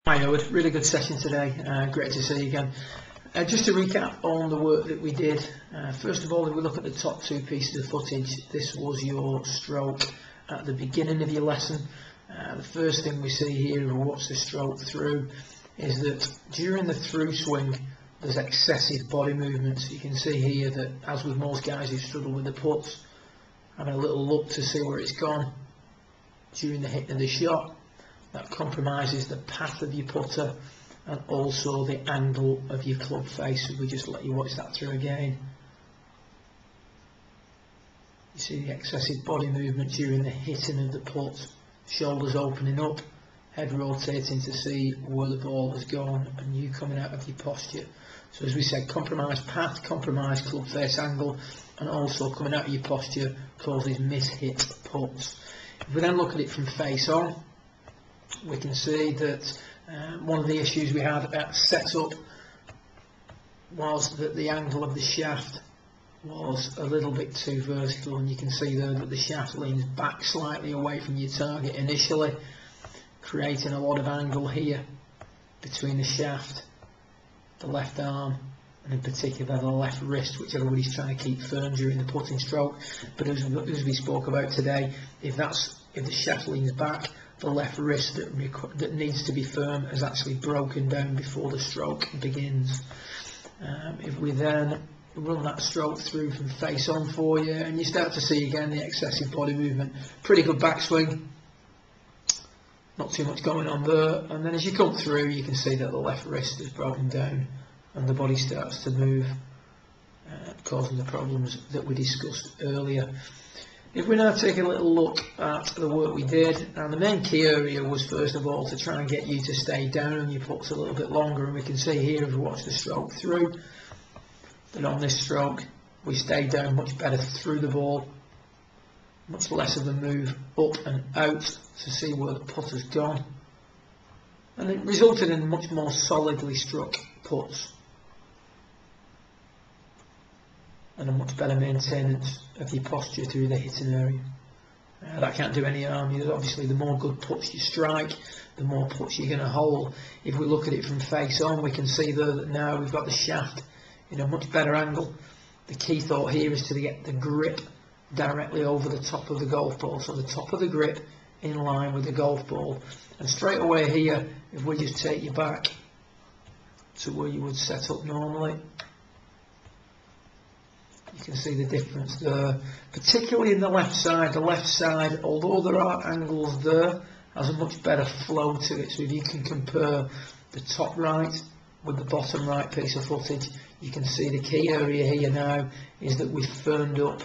Hi Howard, really good session today, great to see you again. Just to recap on the work that we did, first of all, if we look at the top two pieces of footage, this was your stroke at the beginning of your lesson. The first thing we see here, if we watch the stroke through, is that during the through swing there's excessive body movements. You can see here that, as with most guys who struggle with the putts, having a little look to see where it's gone during the hit of the shot. That compromises the path of your putter and also the angle of your club face. So we just let you watch that through again. You see the excessive body movement during the hitting of the putt, shoulders opening up, head rotating to see where the ball has gone, and you coming out of your posture. So as we said, compromised path, compromised club face angle, and also coming out of your posture causes mishit putts. If we then look at it from face on, we can see that one of the issues we had at setup was that the angle of the shaft was a little bit too vertical, and you can see there that the shaft leans back slightly away from your target initially, creating a lot of angle here between the shaft, the left arm, and in particular the left wrist, which everybody's trying to keep firm during the putting stroke. But as we spoke about today, if the shaft leans back, the left wrist that needs to be firm is actually broken down before the stroke begins. If we then run that stroke through from face on for you, and you start to see again the excessive body movement, pretty good backswing, not too much going on there, and then as you come through you can see that the left wrist is broken down and the body starts to move, causing the problems that we discussed earlier. If we now take a little look at the work we did, and the main key area was first of all to try and get you to stay down on your putts a little bit longer, and we can see here, if we watch the stroke through, that on this stroke we stayed down much better through the ball, much less of a move up and out to see where the putt has gone, and it resulted in much more solidly struck putts and a much better maintenance of your posture through the hitting area. That can't do any harm. Obviously, the more good putts you strike, the more putts you're going to hold. If we look at it from face on, we can see there that now we've got the shaft in a much better angle. The key thought here is to get the grip directly over the top of the golf ball, so the top of the grip in line with the golf ball. And straight away here, if we just take you back to where you would set up normally, you can see the difference there, particularly in the left side. The left side, although there are angles there, has a much better flow to it. So if you can compare the top right with the bottom right piece of footage, you can see the key area here now is that we've firmed up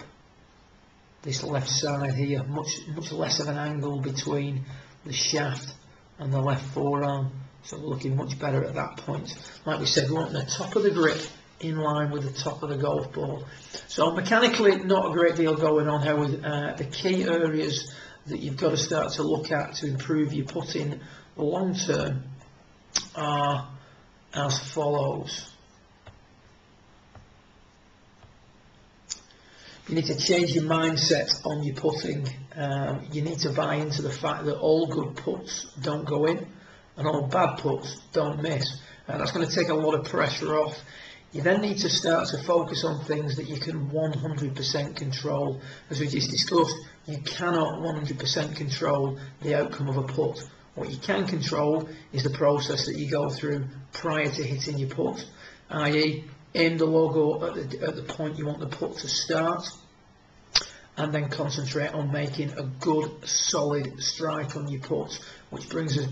this left side here, much less of an angle between the shaft and the left forearm. So we're looking much better at that point. Like we said, we want the top of the grip in line with the top of the golf ball. So mechanically, not a great deal going on here. With the key areas that you've got to start to look at to improve your putting long term are as follows. You need to change your mindset on your putting. You need to buy into the fact that all good putts don't go in and all bad putts don't miss. That's going to take a lot of pressure off. You then need to start to focus on things that you can 100% control. As we just discussed, you cannot 100% control the outcome of a putt. What you can control is the process that you go through prior to hitting your putt, i.e. aim the logo at the point you want the putt to start, and then concentrate on making a good solid strike on your putt, which brings us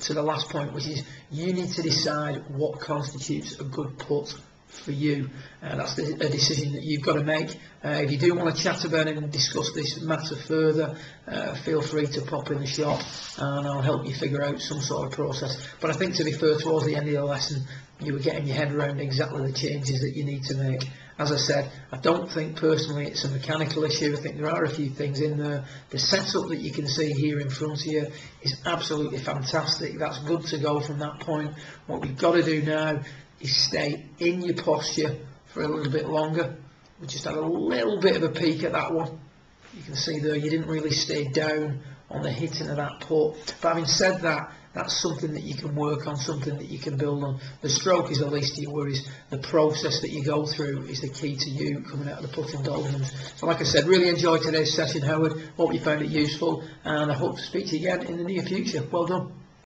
to the last point, which is you need to decide what constitutes a good putt for you. That's a decision that you've got to make. If you do want to chat about it and discuss this matter further, feel free to pop in the shop and I'll help you figure out some sort of process. But I think, to be fair, towards the end of the lesson you were getting your head around exactly the changes that you need to make. As I said, I don't think personally it's a mechanical issue. I think there are a few things in there. The setup that you can see here in front of you is absolutely fantastic. That's good to go from that point. What we've got to do now is stay in your posture for a little bit longer. We just had a little bit of a peek at that one. You can see there you didn't really stay down on the hitting of that putt. But having said that, that's something that you can work on, something that you can build on. The stroke is the least of your worries. The process that you go through is the key to you coming out of the putting doldrums. So like I said, really enjoyed today's session, Howard. Hope you found it useful, and I hope to speak to you again in the near future. Well done.